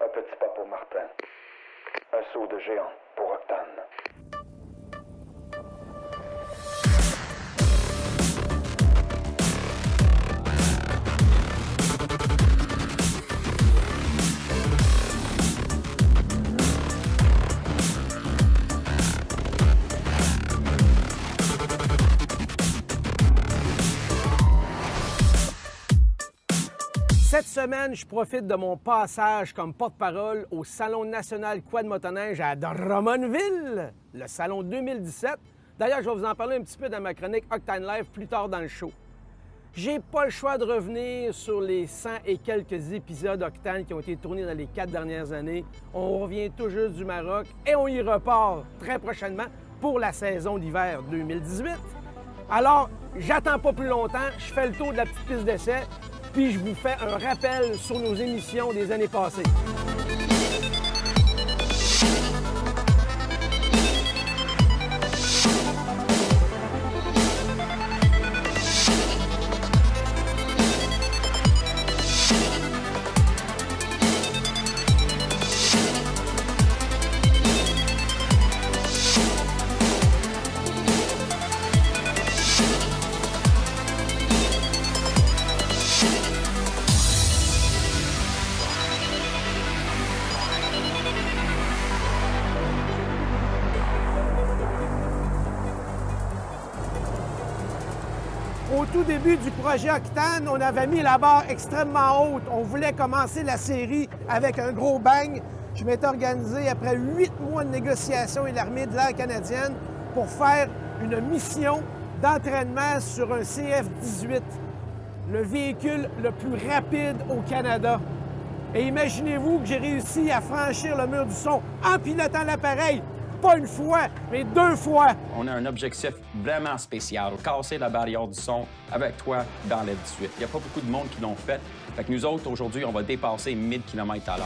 Un petit pas pour Martin. Un saut de géant pour Octane. Cette semaine, je profite de mon passage comme porte-parole au Salon national quad motoneige à Drummondville, le Salon 2017. D'ailleurs, je vais vous en parler un petit peu dans ma chronique Octane Live plus tard dans le show. J'ai pas le choix de revenir sur les 100 et quelques épisodes Octane qui ont été tournés dans les 4 dernières années. On revient tout juste du Maroc et on y repart très prochainement pour la saison d'hiver 2018. Alors, j'attends pas plus longtemps, je fais le tour de la petite piste d'essai, puis je vous fais un rappel sur nos émissions des années passées. Au tout début du projet Octane, on avait mis la barre extrêmement haute. On voulait commencer la série avec un gros bang. Je m'étais organisé après 8 mois de négociations avec l'Armée de l'air canadienne pour faire une mission d'entraînement sur un CF-18, le véhicule le plus rapide au Canada. Et imaginez-vous que j'ai réussi à franchir le mur du son en pilotant l'appareil. Pas une fois, mais 2 fois. On a un objectif vraiment spécial, casser la barrière du son avec toi dans le 18. Il n'y a pas beaucoup de monde qui l'ont fait. Fait que nous autres, aujourd'hui, on va dépasser 1000 km/h.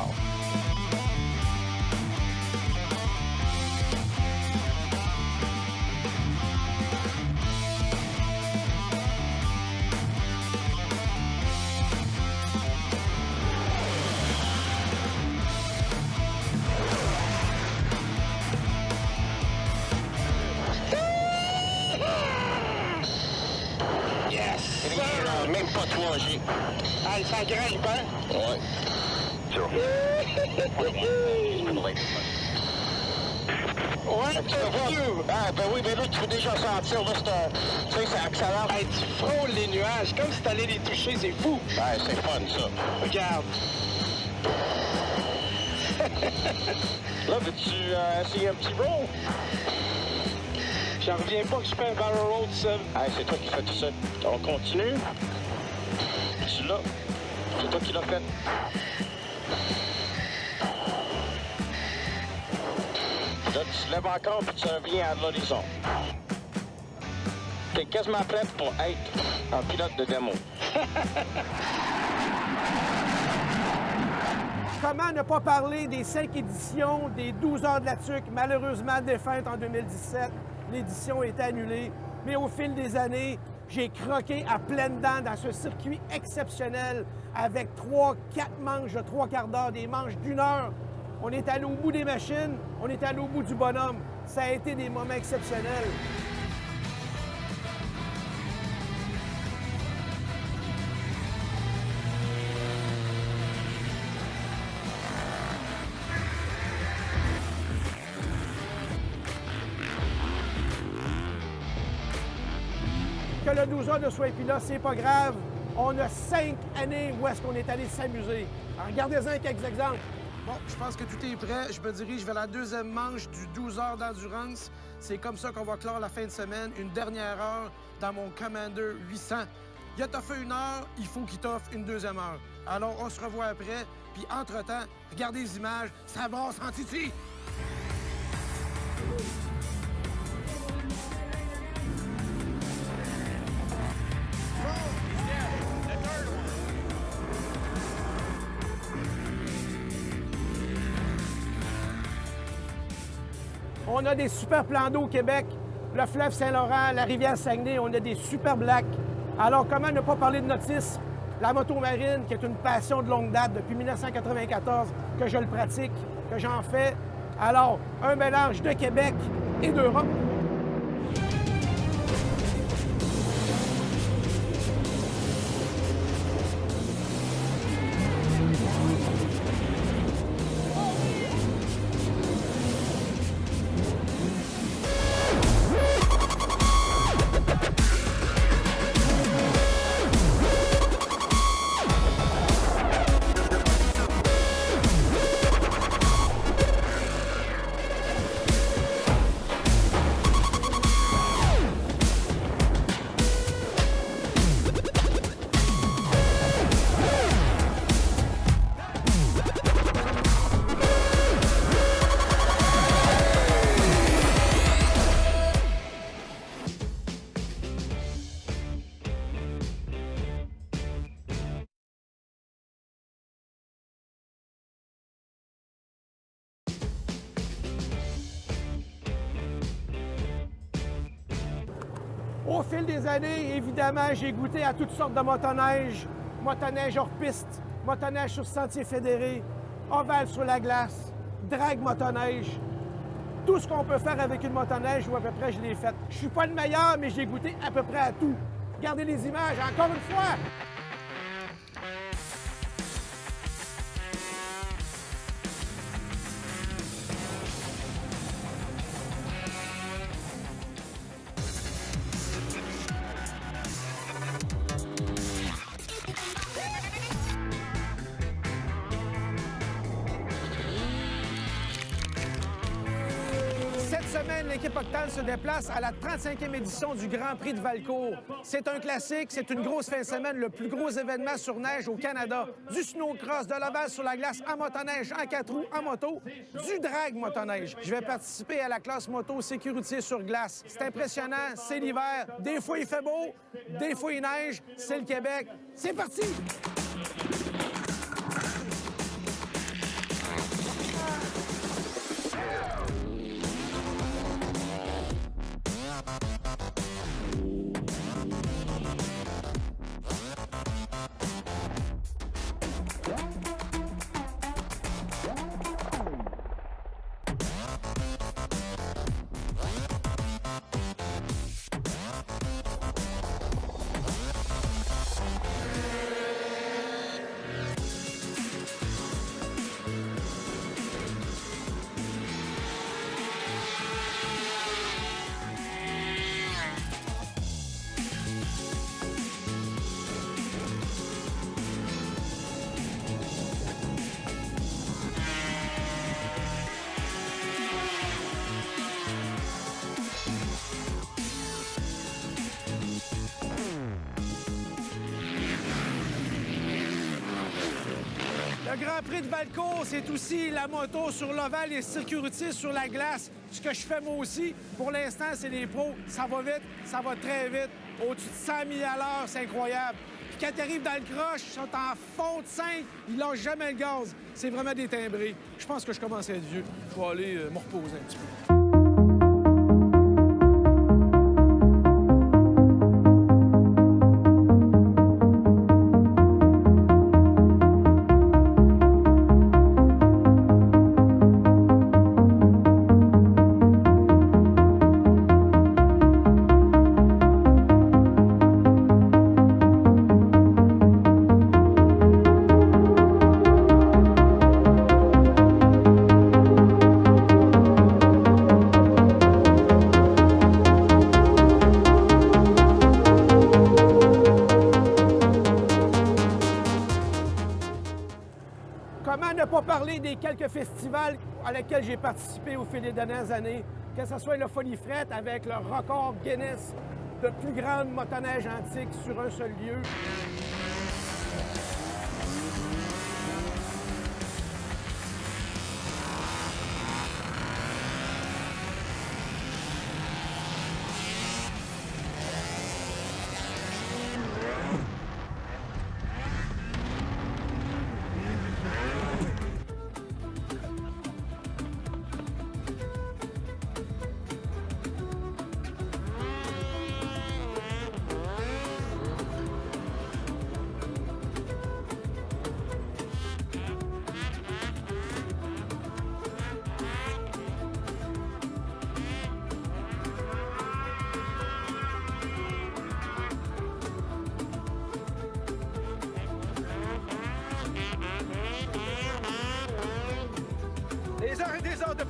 Même pas 3G. Ah, ça grimpe, hein? Ouais. Ouais, ah, ben oui, ben là, tu peux déjà sentir, là, tu sais, ça accélère. Hey, tu frôles les nuages, comme si t'allais les toucher, c'est fou. Ouais, c'est fun, ça. Regarde. Là, veux-tu essayer un petit roll? J'en reviens pas que je fais un barrel roll tout seul. Hey, c'est toi qui fais tout ça. On continue. Tu l'as. C'est toi qui l'as fait. Là, tu te lèves encore puis tu reviens à l'horizon. T'es quasiment prête pour être un pilote de démo. Comment ne pas parler des 5 éditions des 12 heures de la TUC, malheureusement défunte en 2017. L'édition est annulée, mais au fil des années, j'ai croqué à pleines dents dans ce circuit exceptionnel avec 3-4 manches de 3/4 d'heure, des manches d'1 heure. On est allé au bout des machines, on est allé au bout du bonhomme. Ça a été des moments exceptionnels. Que le 12 heures ne soit plus là, c'est pas grave. On a 5 années où est-ce qu'on est allé s'amuser. Alors, regardez-en quelques exemples. Bon, je pense que tout est prêt. Je me dirige vers la deuxième manche du 12 heures d'endurance. C'est comme ça qu'on va clore la fin de semaine. Une dernière heure dans mon Commander 800. Il a t'offert 1 heure, il faut qu'il t'offre une deuxième heure. Alors, on se revoit après. Puis, entre-temps, regardez les images. Ça brasse en titi! On a des super plans d'eau au Québec, le fleuve Saint-Laurent, la rivière Saguenay, on a des super lacs. Alors, comment ne pas parler de nautisme? la moto marine, qui est une passion de longue date depuis 1994, que je le pratique, que j'en fais. Alors, un mélange de Québec et d'Europe. Au fil des années, évidemment, j'ai goûté à toutes sortes de motoneige hors piste, motoneige sur sentier fédéré, ovale sur la glace, drague motoneige. Tout ce qu'on peut faire avec une motoneige, ou à peu près, je l'ai fait. Je suis pas le meilleur, mais j'ai goûté à peu près à tout. Regardez les images, encore une fois! Cette semaine, l'équipe Octane se déplace à la 35e édition du Grand Prix de Valcourt. C'est un classique, c'est une grosse fin de semaine, le plus gros événement sur neige au Canada. Du snowcross, de l'ovale sur la glace en motoneige, en 4 roues, en moto, du drag motoneige. Je vais participer à la classe moto sécurité sur glace. C'est impressionnant, c'est l'hiver. Des fois, il fait beau, des fois, il neige. C'est le Québec. C'est parti! Le Grand Prix de Valcourt, c'est aussi la moto sur l'ovale et sécurité sur la glace. Ce que je fais moi aussi, pour l'instant, c'est les pros. Ça va vite, ça va très vite. Au-dessus de 100 000 à l'heure, c'est incroyable. Puis quand tu arrives dans le croche, ils sont en fond de 5, ils lâchent jamais le gaz. C'est vraiment détimbré. Je pense que je commence à être vieux. Je vais aller me reposer un petit peu. Comment ne pas parler des quelques festivals à lesquels j'ai participé au fil des dernières années, que ce soit le Folie Frette avec le record Guinness de plus grande motoneige antique sur un seul lieu.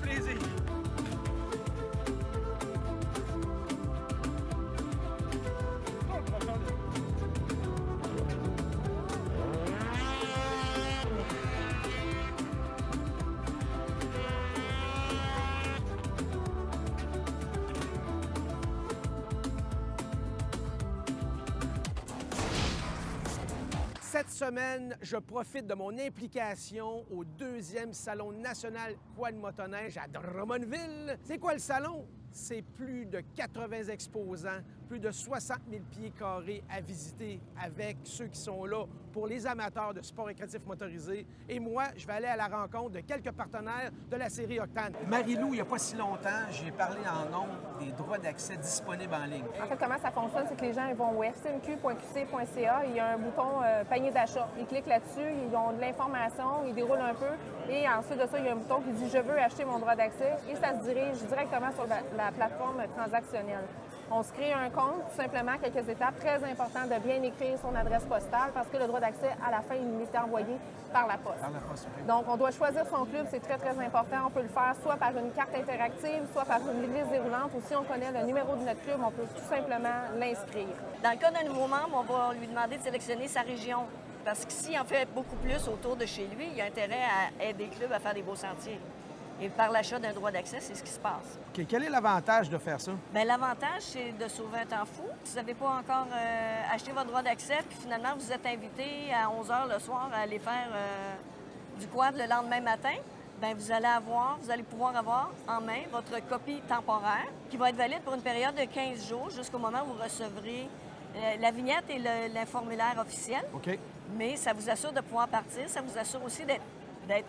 fait plaisir. Cette semaine, je profite de mon implication au 2e Salon national quad motoneige à Drummondville. C'est quoi le salon? C'est plus de 80 exposants, plus de 60 000 pieds carrés à visiter avec ceux qui sont là pour les amateurs de sport récréatif motorisé. Et moi, je vais aller à la rencontre de quelques partenaires de la série Octane. Marie-Lou, il n'y a pas si longtemps, j'ai parlé en nombre des droits d'accès disponibles en ligne. En fait, comment ça fonctionne, c'est que les gens ils vont au fcmq.qc.ca, il y a un bouton panier d'achat. Ils cliquent là-dessus, ils ont de l'information, ils déroulent un peu, et ensuite de ça, il y a un bouton qui dit « Je veux acheter mon droit d'accès » et ça se dirige directement sur la plateforme transactionnelle. On se crée un compte, tout simplement, quelques étapes. Très important de bien écrire son adresse postale parce que le droit d'accès, à la fin, il nous est envoyé par la poste. Donc, on doit choisir son club, c'est très, très important. On peut le faire soit par une carte interactive, soit par une liste déroulante, ou si on connaît le numéro de notre club, on peut tout simplement l'inscrire. Dans le cas d'un nouveau membre, on va lui demander de sélectionner sa région. Parce que s'il en fait beaucoup plus autour de chez lui, il a intérêt à aider le club à faire des beaux sentiers. Et par l'achat d'un droit d'accès, c'est ce qui se passe. OK. Quel est l'avantage de faire ça? Bien, l'avantage, c'est de sauver un temps fou. Si vous n'avez pas encore acheté votre droit d'accès, puis finalement, vous êtes invité à 11 h le soir à aller faire du quad le lendemain matin, bien, vous allez pouvoir avoir en main votre copie temporaire qui va être valide pour une période de 15 jours jusqu'au moment où vous recevrez la vignette et le formulaire officiel. OK. Mais ça vous assure de pouvoir partir. Ça vous assure aussi d'être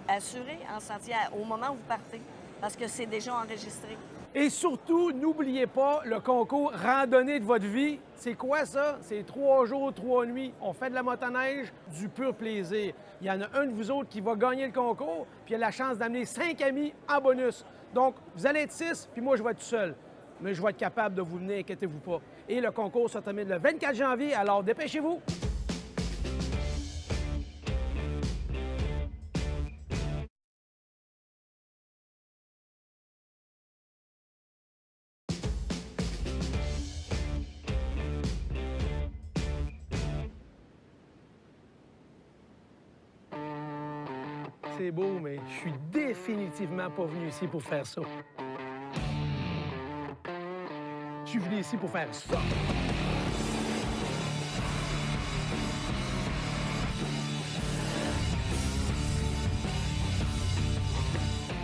assuré en sentier au moment où vous partez, parce que c'est déjà enregistré. Et surtout, n'oubliez pas le concours Randonnée de votre vie. C'est quoi ça? C'est 3 jours, 3 nuits. On fait de la motoneige, du pur plaisir. Il y en a un de vous autres qui va gagner le concours, puis il a la chance d'amener 5 amis en bonus. Donc, vous allez être 6, puis moi, je vais être tout seul. Mais je vais être capable de vous venir, inquiétez-vous pas. Et le concours se termine le 24 janvier, alors dépêchez-vous! C'est beau, mais je suis définitivement pas venu ici pour faire ça. Je suis venu ici pour faire ça.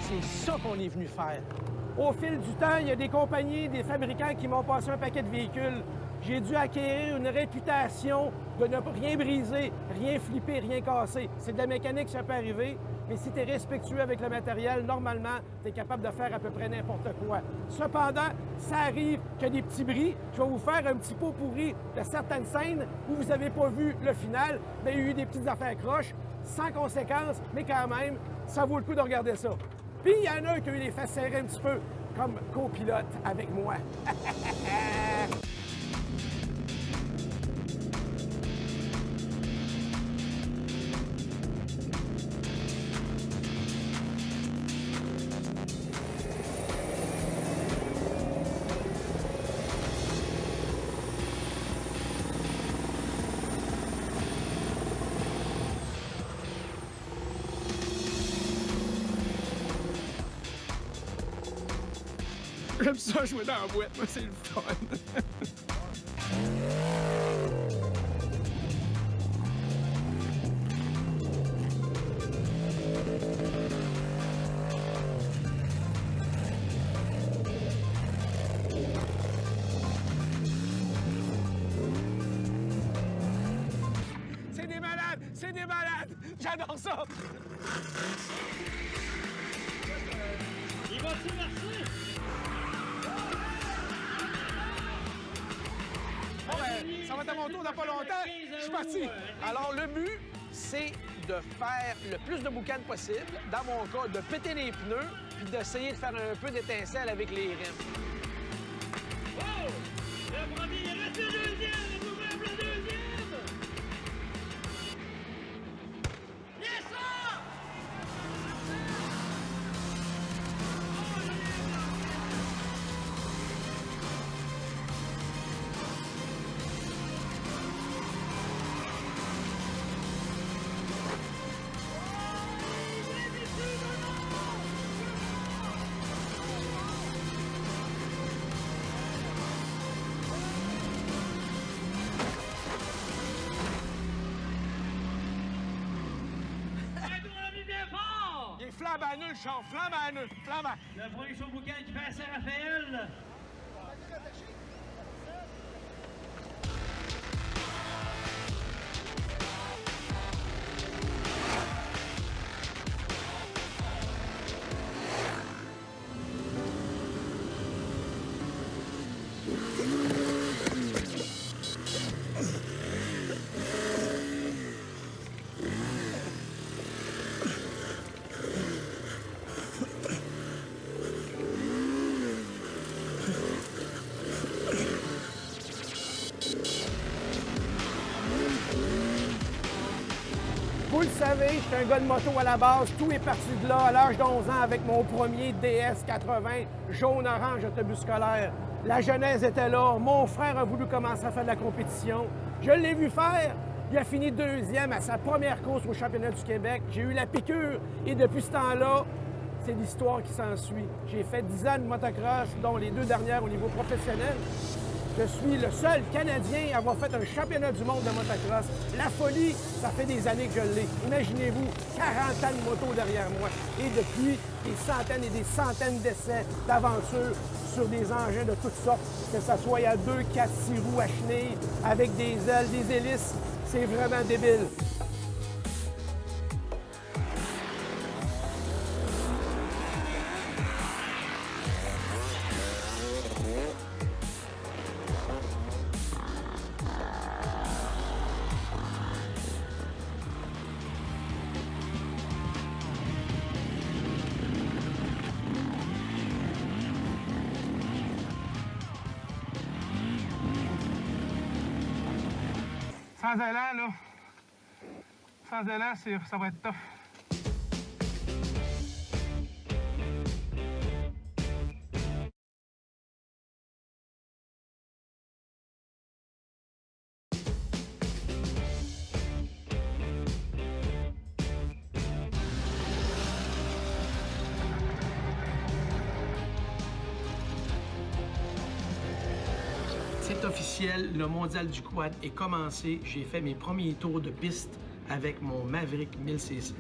C'est ça qu'on est venu faire. Au fil du temps, il y a des compagnies, des fabricants qui m'ont passé un paquet de véhicules. J'ai dû acquérir une réputation de ne rien briser, rien flipper, rien casser. C'est de la mécanique, ça peut arriver, mais si tu es respectueux avec le matériel, normalement, tu es capable de faire à peu près n'importe quoi. Cependant, ça arrive qu'il y a des petits bris. Je vais vous faire un petit pot pourri de certaines scènes où vous n'avez pas vu le final, mais il y a eu des petites affaires croches, sans conséquence, mais quand même, ça vaut le coup de regarder ça. Puis, il y en a un qui a eu les fesses serrées un petit peu, comme copilote avec moi. J'aime ça jouer dans la boîte, moi, c'est le fun. C'est des malades! C'est des malades! J'adore ça! Il va-tu marcher? Bon, ben, ça va être à mon tour dans pas longtemps. Je suis parti. Alors, le but, c'est de faire le plus de boucan possible. Dans mon cas, de péter les pneus puis d'essayer de faire un peu d'étincelle avec les rimes. Oh! Le premier, il reste le deuxième! Il ouvre le deuxième! Yes, sir! flambant nul, char, flambant nul, flambant. Le premier show boucan qui passe à Raphaël. Vous le savez, je suis un gars de moto à la base. Tout est parti de là à l'âge d'11 ans avec mon premier DS80 jaune-orange autobus scolaire. La genèse était là. Mon frère a voulu commencer à faire de la compétition. Je l'ai vu faire. Il a fini deuxième à sa première course au championnat du Québec. J'ai eu la piqûre et depuis ce temps-là, c'est l'histoire qui s'ensuit. J'ai fait 10 ans de motocross, dont les 2 dernières au niveau professionnel. Je suis le seul Canadien à avoir fait un championnat du monde de motocross. La folie, ça fait des années que je l'ai. Imaginez-vous, 40 ans de moto derrière moi. Et depuis, des centaines et des centaines d'essais, d'aventures sur des engins de toutes sortes, que ce soit à 2, 4, 6 roues à chenilles, avec des ailes, des hélices. C'est vraiment débile. Sans élan, là. Sans élan, ça va être tough. C'est officiel, le mondial du quad est commencé. J'ai fait mes premiers tours de piste avec mon Maverick 1000cc.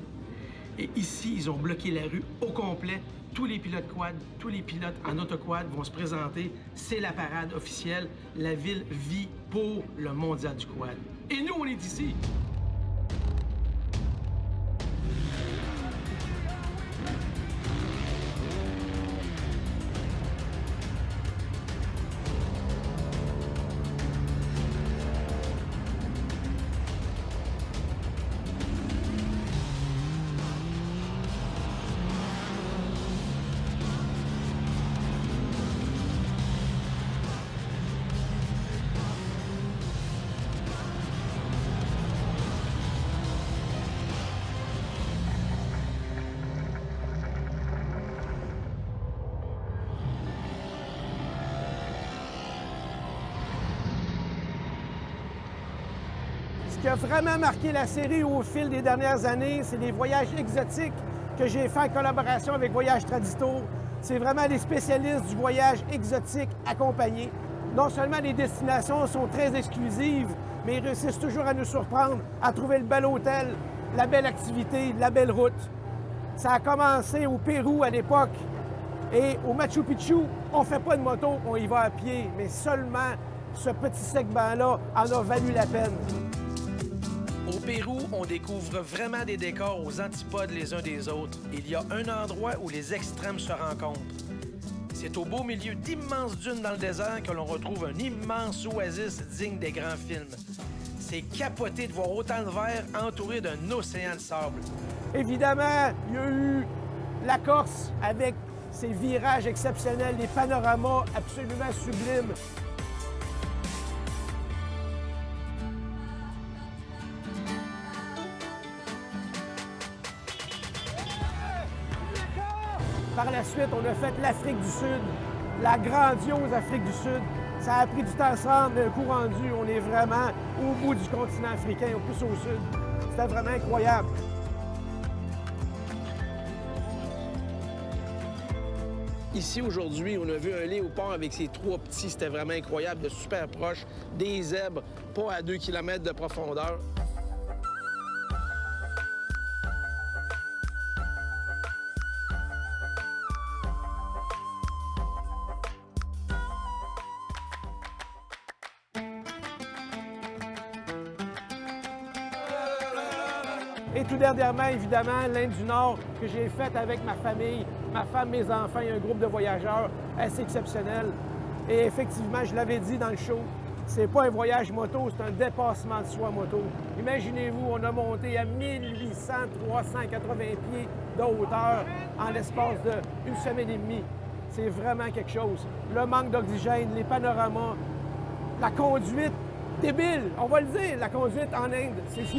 Et ici, ils ont bloqué la rue au complet. Tous les pilotes quad, tous les pilotes en autoquad vont se présenter. C'est la parade officielle. La ville vit pour le mondial du quad. Et nous, on est ici. Ce qui a vraiment marqué la série au fil des dernières années, c'est les voyages exotiques que j'ai fait en collaboration avec Voyage Tradisto. C'est vraiment les spécialistes du voyage exotique accompagné. Non seulement les destinations sont très exclusives, mais ils réussissent toujours à nous surprendre, à trouver le bel hôtel, la belle activité, la belle route. Ça a commencé au Pérou à l'époque. Et au Machu Picchu, on ne fait pas de moto, on y va à pied. Mais seulement ce petit segment-là en a valu la peine. Au Pérou, on découvre vraiment des décors aux antipodes les uns des autres. Il y a un endroit où les extrêmes se rencontrent. C'est au beau milieu d'immenses dunes dans le désert que l'on retrouve un immense oasis digne des grands films. C'est capoté de voir autant de verre entouré d'un océan de sable. Évidemment, il y a eu la Corse avec ses virages exceptionnels, des panoramas absolument sublimes. Par la suite, on a fait l'Afrique du Sud, la grandiose Afrique du Sud. Ça a pris du temps à se rendre, mais un coup rendu, on est vraiment au bout du continent africain, au plus au sud. C'était vraiment incroyable. Ici, aujourd'hui, on a vu un léopard avec ses 3 petits. C'était vraiment incroyable, de super proche. Des zèbres, pas à 2 km de profondeur. Et tout dernièrement, évidemment, l'Inde du Nord que j'ai faite avec ma famille, ma femme, mes enfants et un groupe de voyageurs assez exceptionnel. Et effectivement, je l'avais dit dans le show, c'est pas un voyage moto, c'est un dépassement de soi moto. Imaginez-vous, on a monté à 380 pieds de hauteur en l'espace d'une semaine et demie. C'est vraiment quelque chose. Le manque d'oxygène, les panoramas, la conduite débile, on va le dire, la conduite en Inde, c'est fou.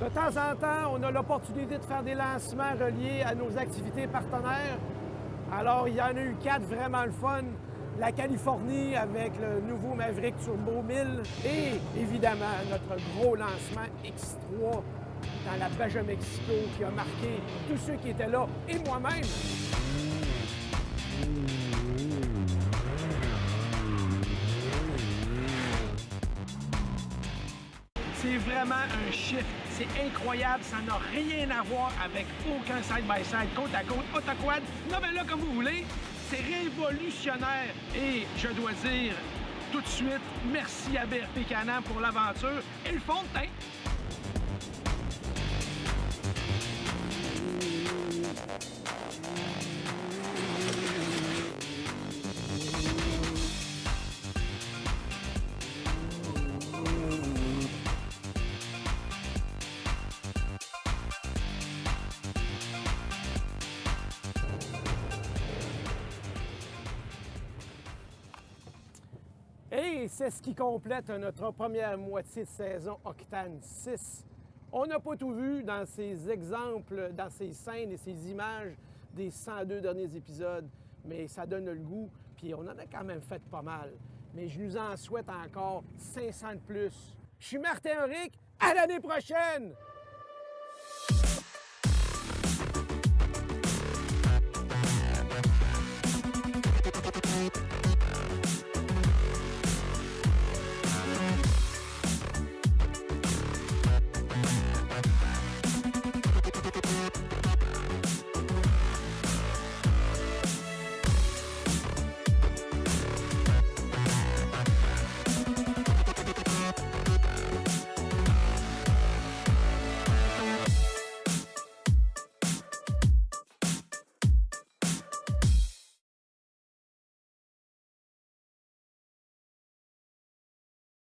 De temps en temps, on a l'opportunité de faire des lancements reliés à nos activités partenaires. Alors, il y en a eu 4 vraiment le fun. La Californie avec le nouveau Maverick Turbo 1000 et évidemment notre gros lancement X3 dans la Baja Mexico qui a marqué tous ceux qui étaient là et moi-même. C'est vraiment un chiffre. C'est incroyable. Ça n'a rien à voir avec aucun side-by-side, côte à côte, autoquad. Non, mais là, comme vous voulez, c'est révolutionnaire. Et je dois dire tout de suite, merci à BRP Can-Am pour l'aventure et le fond de teint. Et c'est ce qui complète notre première moitié de saison Octane 6. On n'a pas tout vu dans ces exemples, dans ces scènes et ces images des 102 derniers épisodes, mais ça donne le goût, puis on en a quand même fait pas mal. Mais je nous en souhaite encore 500 de plus. Je suis Martin Henrique, à l'année prochaine!